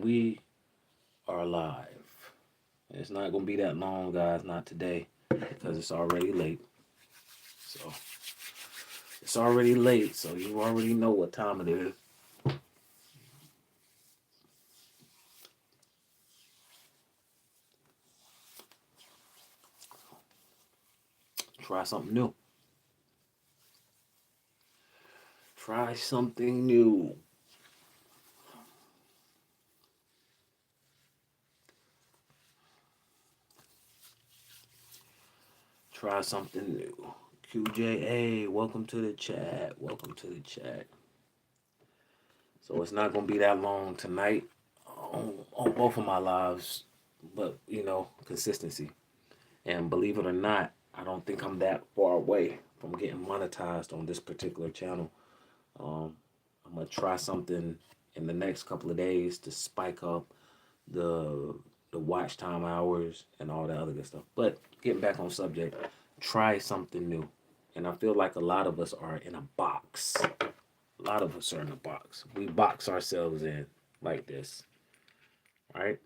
We are live. It's not gonna be that long, guys. Not today, because it's already late. So it's already late. So you already know what time it is. Try something new. Try something new. Try something new. QJA, welcome to the chat. Welcome to the chat. So it's not gonna be that long tonight on both of my lives, but consistency. And believe it or not, I don't think I'm that far away from getting monetized on this particular channel. I'm gonna try something in the next couple of days to spike up the watch time hours and all that other good stuff. But getting back on subject, try something new. And I feel like a lot of us are in a box. A lot of us are in a box. We box ourselves in like this, right?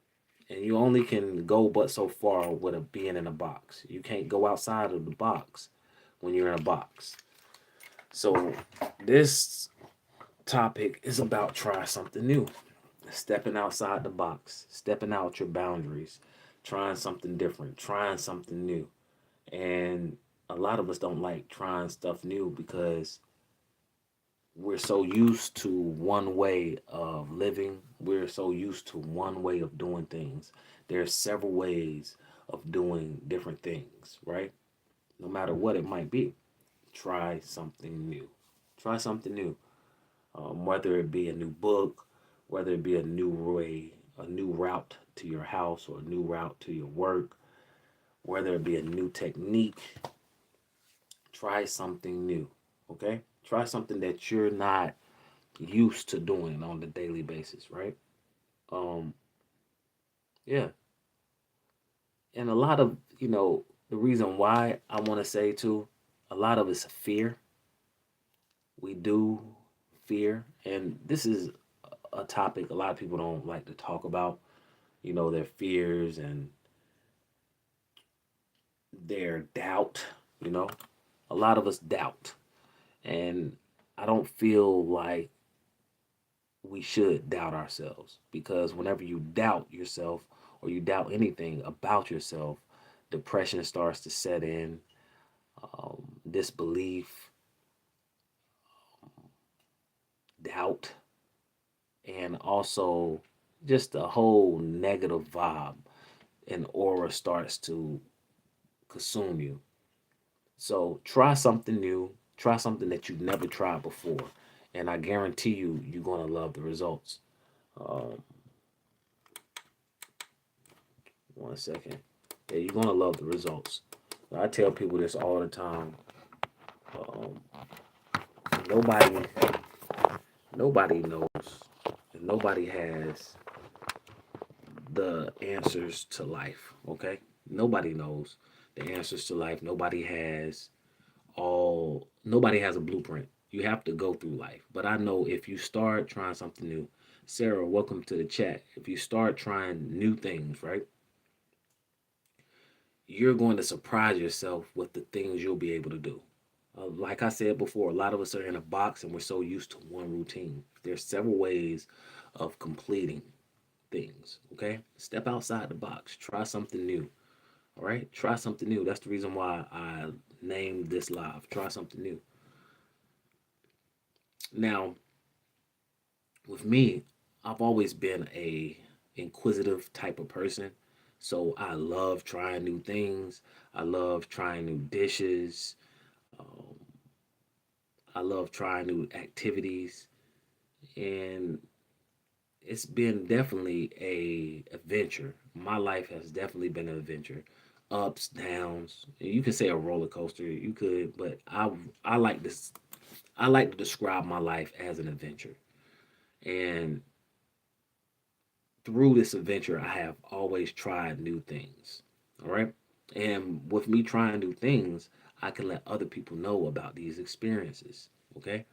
And you only can go but so far with a being in a box. You can't go outside of the box when you're in a box. So this topic is about try something new. Stepping outside the box, stepping out your boundaries, trying something different, trying something new. And a lot of us don't like trying stuff new because we're so used to one way of living. We're so used to one way of doing things. There's several ways of doing different things, right? No matter what it might be, try something new. Try something new. Whether it be a new book, whether it be a new route to your house or a new route to your work, whether it be a new technique, try something new. Okay? Try something that you're not used to doing on the daily basis, right? Um, yeah. And a lot of, the reason why I want to say too, a lot of it's fear. We do fear. And this is a topic a lot of people don't like to talk about, their fears and their doubt, you know. A lot of us doubt. And I don't feel like we should doubt ourselves because whenever you doubt yourself or you doubt anything about yourself, depression starts to set in, disbelief, doubt, and also just a whole negative vibe and aura starts to consume you. So try something new, try something that you've never tried before, and I guarantee you, you're going to love the results. Um, One second. Yeah, you're going to love the results. I tell people this all the time. Um, nobody, nobody knows, and nobody has the answers to life. Okay, nobody knows the answers to life. Nobody has a blueprint. You have to go through life. But I know if you start trying something new, Sarah, welcome to the chat. If you start trying new things, right, you're going to surprise yourself with the things you'll be able to do. Like I said before, a lot of us are in a box and we're so used to one routine. There's several ways of completing things. Okay, step outside the box. Try something new. All right, try something new. That's the reason why I named this live. Try something new. Now, with me, I've always been a inquisitive type of person. So I love trying new things. I love trying new dishes. Um, I love trying new activities, and it's been definitely a adventure. My life has definitely been an adventure, ups, downs. You could say a roller coaster. You could, but I like this. I like to describe my life as an adventure, and through this adventure, I have always tried new things. All right. And with me trying new things, I can let other people know about these experiences. Okay.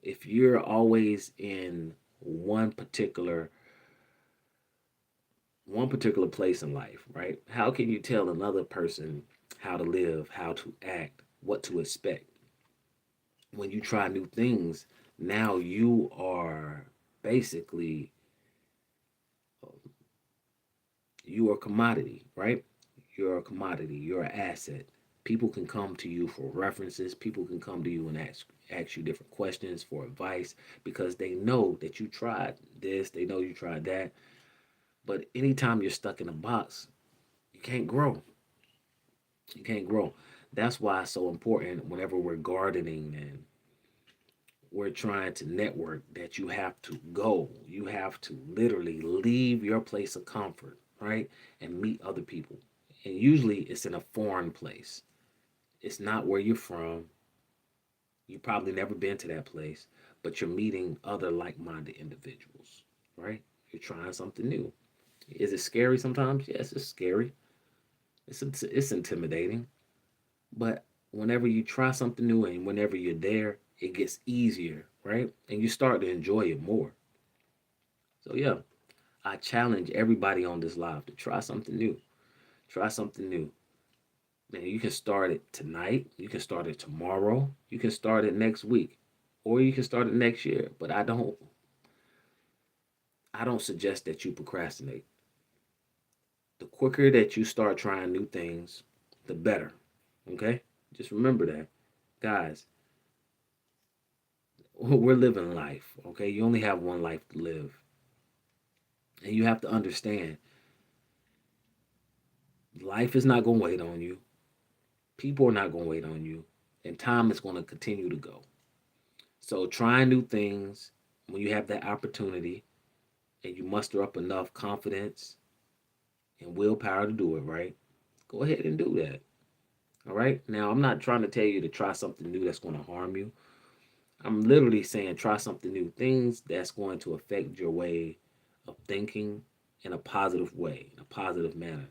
If you're always in one particular one particular place in life, right? How can you tell another person how to live, how to act, what to expect? When you try new things, now you are basically you are a commodity, right? You're a commodity, you're an asset. People can come to you for references, people can come to you and ask you different questions for advice because they know that you tried this, they know you tried that. But anytime you're stuck in a box, you can't grow. You can't grow. That's why it's so important whenever we're gardening and we're trying to network that you have to go. You have to literally leave your place of comfort, right? And meet other people. And usually it's in a foreign place. It's not where you're from. You probably never been to that place, but you're meeting other like-minded individuals, right? You're trying something new. Is it scary sometimes? Yes, it's scary. It's intimidating. But whenever you try something new and whenever you're there, it gets easier, right? And you start to enjoy it more. So yeah, I challenge everybody on this live to try something new. Try something new. Man, you can start it tonight, you can start it tomorrow, you can start it next week, or you can start it next year. But I don't suggest that you procrastinate. The quicker that you start trying new things, the better. Okay? Just remember that. Guys, we're living life, okay? You only have one life to live. And you have to understand life is not going to wait on you. People are not going to wait on you. And time is going to continue to go. So trying new things when you have that opportunity and you muster up enough confidence and willpower to do it, right? Go ahead and do that. All right. Now, I'm not trying to tell you to try something new that's going to harm you. I'm literally saying try something new, things that's going to affect your way of thinking in a positive way, in a positive manner.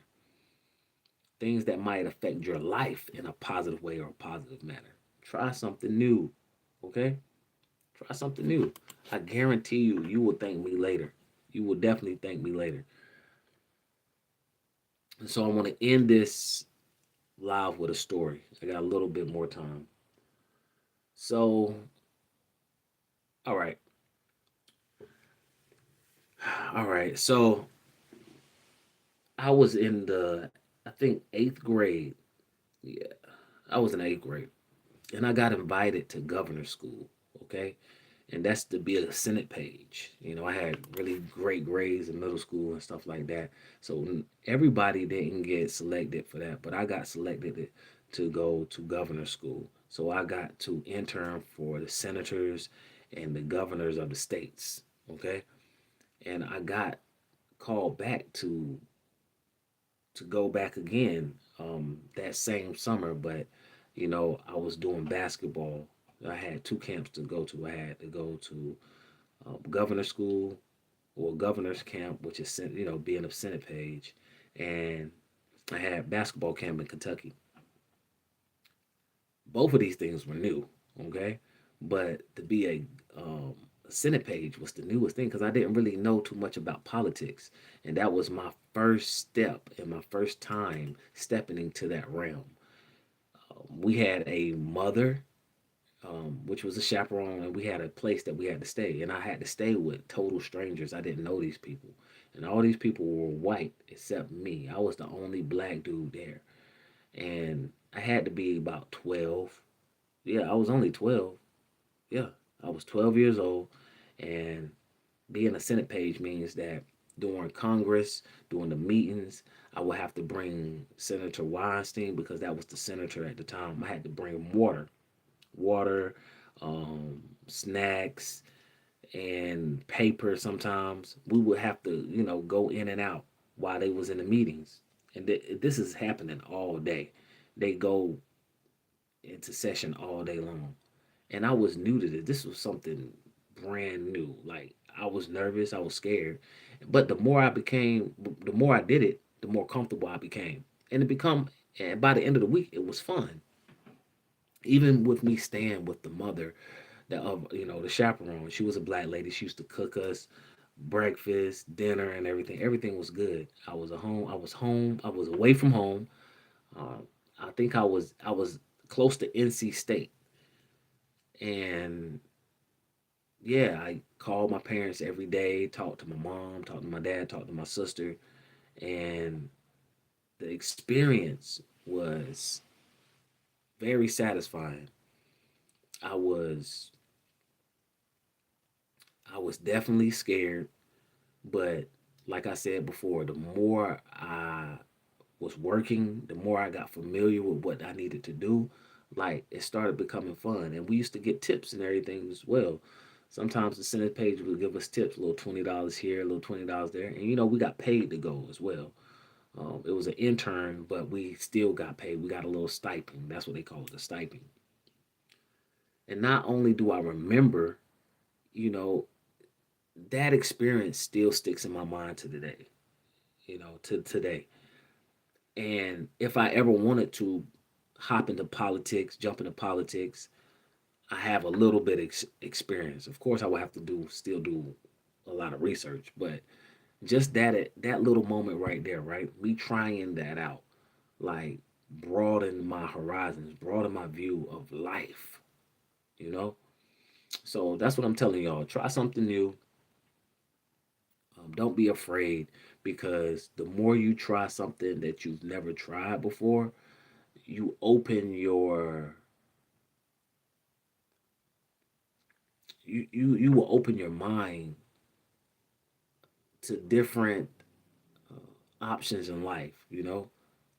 Things that might affect your life in a positive way or a positive manner. Try something new, okay? Try something new. I guarantee you, you will thank me later. You will definitely thank me later. And so I want to end this live with a story. I got a little bit more time. So, all right. All right. So I was in I think, eighth grade. Yeah, I was in eighth grade. And I got invited to governor school. Okay. And that's to be a Senate page. I had really great grades in middle school and stuff like that. So everybody didn't get selected for that, but I got selected to go to governor school. So I got to intern for the senators and the governors of the states. Okay. And I got called back to go back again that same summer, but I was doing basketball. I had two camps to go to. I had to go to governor school or governor's camp, which is being a Senate page, and I had basketball camp in Kentucky. Both of these things were new, okay, but to be a Senate page was the newest thing because I didn't really know too much about politics, and that was my first step and my first time stepping into that realm. We had a mother which was a chaperone, and we had a place that we had to stay. And I had to stay with total strangers. I didn't know these people, and all these people were white except me. I was the only black dude there, and I had to be about 12. Yeah, I was only 12. Yeah, I was 12 years old, and being a Senate page means that during Congress, during the meetings, I would have to bring Senator Weinstein because that was the senator at the time. I had to bring him water, snacks, and paper. Sometimes we would have to, go in and out while they was in the meetings, and this is happening all day. They go into session all day long, and I was new to this. This was something brand new. Like I was nervous, I was scared, but the more I did it, the more comfortable I became, and it become. And by the end of the week, it was fun. Even with me staying with the mother, the chaperone. She was a black lady. She used to cook us. breakfast, dinner, and everything. Everything was good. I was at home. I was home. I was away from home. Uh, I think I was close to NC State, and yeah, I called my parents every day, talked to my mom, talked to my dad, talked to my sister, and the experience was very satisfying. I was I was definitely scared, but like I said before, the more I was working, the more I got familiar with what I needed to do, like it started becoming fun. And we used to get tips and everything as well. Sometimes the Senate page would give us tips, a little $20 here, a little $20 there, and we got paid to go as well. It was an intern, but we still got paid. We got a little stipend. That's what they call it, a stipend. And not only do I remember, you know, that experience still sticks in my mind to today. To today. And if I ever wanted to hop into politics, jump into politics, I have a little bit experience. Of course, I would have to still do a lot of research, but just that little moment right there, right? Me trying that out, like broaden my horizons, broaden my view of life. You know, so that's what I'm telling y'all. Try something new. Don't be afraid because the more you try something that you've never tried before, you open your you will open your mind to different options in life.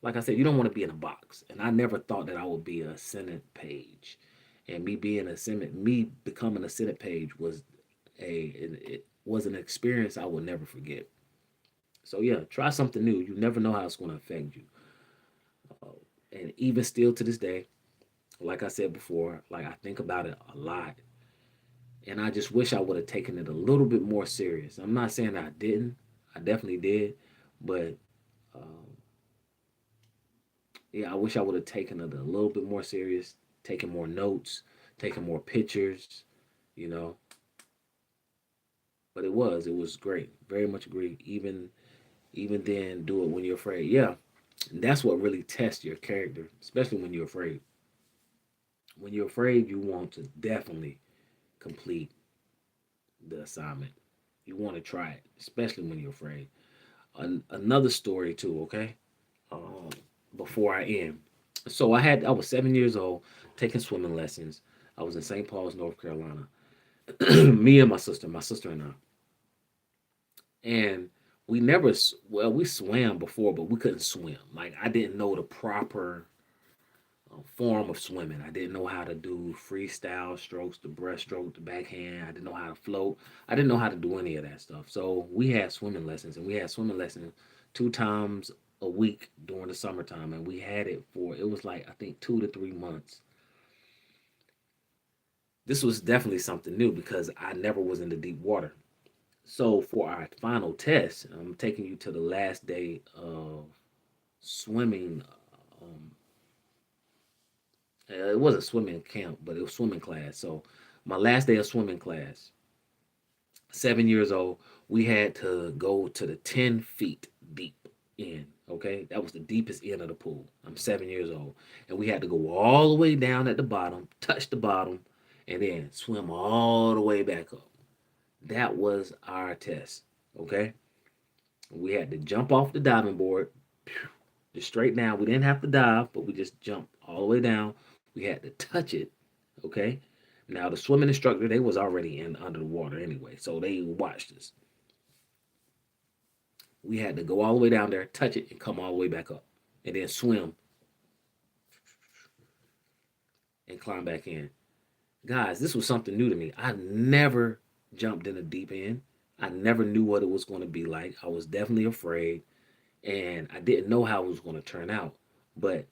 Like I said, you don't want to be in a box, and I never thought that I would be a Senate page, and me becoming a Senate page was it was an experience I will never forget. So yeah, try something new. You never know how it's going to affect you. uh, and even still to this day, like I said before, like I think about it a lot, and I just wish I would have taken it a little bit more serious. I'm not saying I didn't. I definitely did, but um, yeah, I wish I would have taken it a little bit more serious, taken more notes, taken more pictures, you know. But it was great. Very much agree. Even then, do it when you're afraid. Yeah, and that's what really tests your character, especially when you're afraid. When you're afraid, you want to definitely complete the assignment. You want to try it, especially when you're afraid. Another story too, okay? Um, before I end. So I was 7 years old, taking swimming lessons. I was in St. Paul's, North Carolina. Me and my sister and I, and we swam before, but we couldn't swim. Like I didn't know the proper form of swimming. I didn't know how to do freestyle strokes, the breaststroke, the backhand. I didn't know how to float. I didn't know how to do any of that stuff. So we had swimming lessons, and we had swimming lessons 2 times a week during the summertime, and we had it was like I think 2 to 3 months. This was definitely something new because I never was in the deep water. So for our final test, I'm taking you to the last day of swimming. Um, it wasn't swimming camp, but it was swimming class. So my last day of swimming class, 7 years old, we had to go to the 10 feet deep end. Okay, that was the deepest end of the pool. I'm 7 years old, and we had to go all the way down at the bottom, touch the bottom, and then swim all the way back up. That was our test. Okay, we had to jump off the diving board, just straight down. We didn't have to dive, but we just jumped all the way down. We had to touch it. Okay. Now the swimming instructor, they was already in under the water anyway, so they watched us. We had to go all the way down there, touch it, and come all the way back up, and then swim and climb back in. Guys, this was something new to me. I never jumped in the deep end. I never knew what it was going to be like. I was definitely afraid, and I didn't know how it was going to turn out. But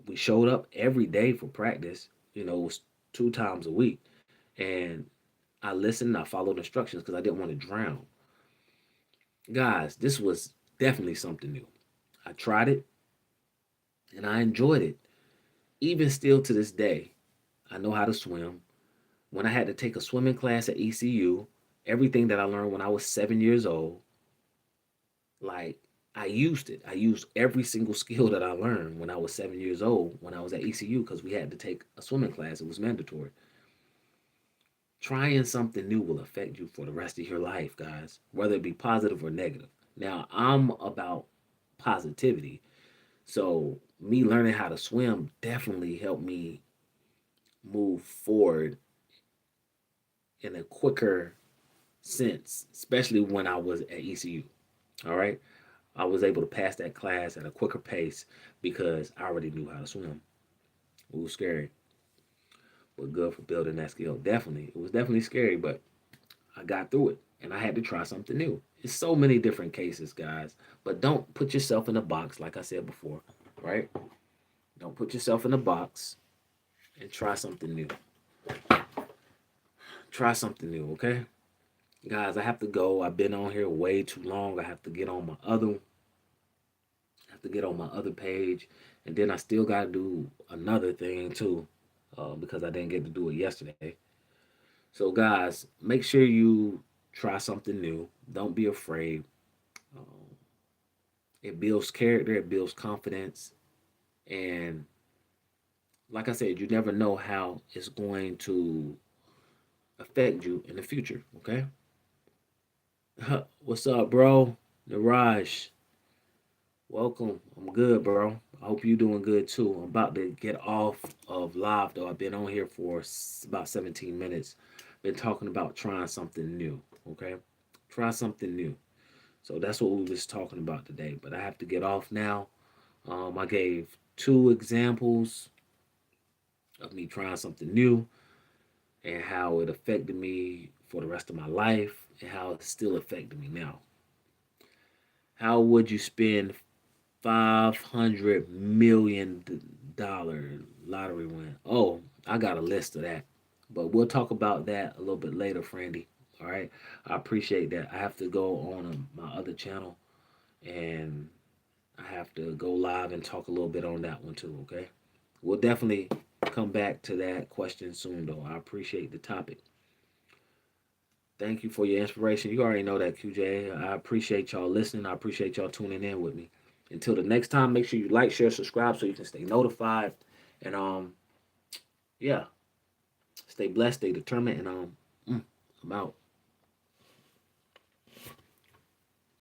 we showed up every day for practice. It was 2 times a week, and I listened. I followed instructions because I didn't want to drown. Guys, this was definitely something new. I tried it and I enjoyed it. Even still to this day, I know how to swim. When I had to take a swimming class at ECU, Everything that I learned when I was 7 years old, like I used it. I used every single skill that I learned when I was 7 years old when I was at ECU because we had to take a swimming class. It was mandatory. Trying something new will affect you for the rest of your life, guys, whether it be positive or negative. Now, I'm about positivity. So, me learning how to swim definitely helped me move forward in a quicker sense, especially when I was at ECU. All right. I was able to pass that class at a quicker pace because I already knew how to swim. It was scary, but good for building that skill. Definitely. It was definitely scary, but I got through it and I had to try something new. It's so many different cases, guys, but don't put yourself in a box, like I said before, right? Don't put yourself in a box and try something new. Try something new, okay? Guys, I have to go. I've been on here way too long. I have to get on my other page, and then I still gotta do another thing too, because I didn't get to do it yesterday. So, guys, make sure you try something new. Don't be afraid. Um, it builds character. It builds confidence, and like I said, you never know how it's going to affect you in the future. Okay. What's up, bro? Niraj, welcome. I'm good, bro. I hope you're doing good too. I'm about to get off of live though. I've been on here for about 17 minutes. Been talking about trying something new. Okay, try something new. So that's what we was talking about today. But I have to get off now. I gave two examples of me trying something new and how it affected me for the rest of my life and how it's still affecting me now. How would you spend $500 million lottery win? Oh, I got a list of that, but we'll talk about that a little bit later, Frandy. All right, I appreciate that. I have to go on my other channel and I have to go live and talk a little bit on that one too. Okay, we'll definitely come back to that question soon, though. I appreciate the topic. Thank you for your inspiration. You already know that, QJ. I appreciate y'all listening. I appreciate y'all tuning in with me. Until the next time, make sure you like, share, subscribe so you can stay notified. And yeah, stay blessed, stay determined, and I'm out.